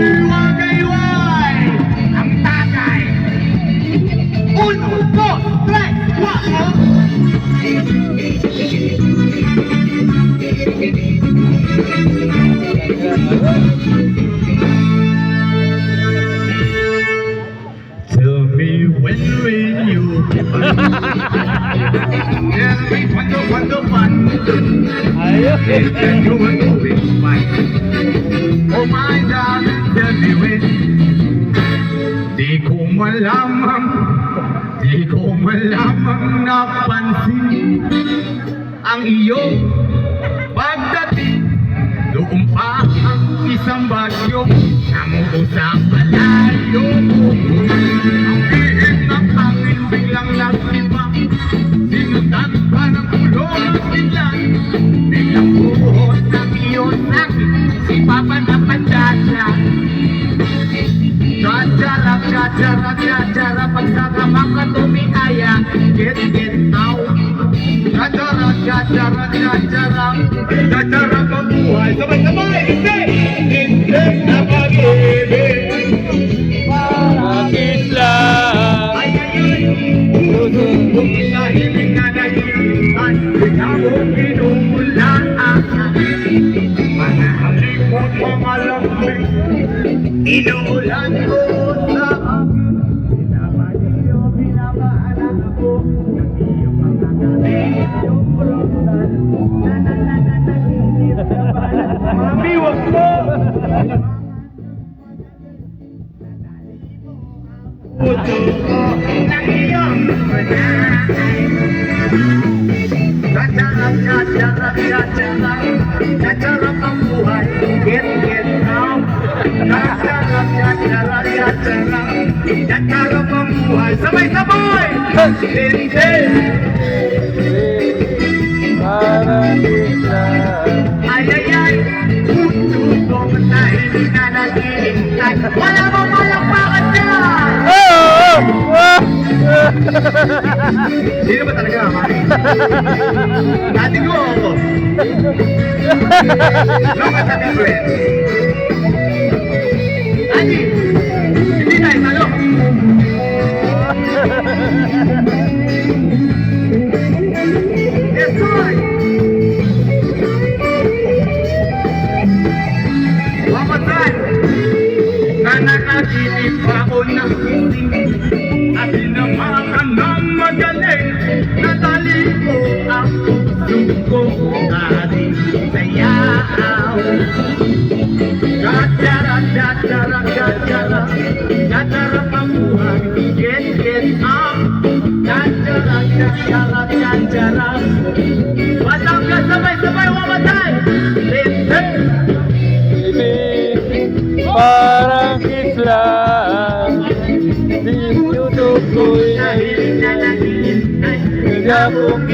Iwagayway ang tagay. 1, 2, 3, 4. Tell me when you tell me cuando and you were doing fine. Oh my darling, tell me when. Di ko malamang napansin ang iyong pagdating. Doon pa ang isang bagyo namuo sa palayo. Ang ihip ng hangin biglang nagtibang, sinutan pa ng kulong at biglang biglang buhos ng iyong sakit. Si Papa na padadla. Chachara, pagsasama ka tumihaya. Get out. Chachara, mabuhay. Sabay-sabay, hindi na pag-ibig. Bakit lang? Ay, kung isahiling na naghihintay, ikaw ang pinumulaan. Manahalikot mga lambing, inuulan ko sa akin. Binabaanan ako ng iyong mga gabi, iyong promtan. Mami, wag mo! Puto ko ng iyong manay. Chacharap ang buhay, get out. Chacharap ang buhay, sabay-sabay! Hindi! Bakit lang? Ay, puto ko na hindi na naghihintay. Wala mong malakpakan dyan! Sino ba talaga, Mami? Dati ko ako. Look at the difference. Adi, hindi tayo talo. Yes, boy! Mamatay na nakaginip ako ng huling at sinamakan ng magaling. Nadali mo ang puso ko ating sayaw. Chachara ang buhay, get up. Chachara. Batang ka, sabay-sabay, mamatay. Parang kislang, di YouTube ko'y nahihinay. Kaya kong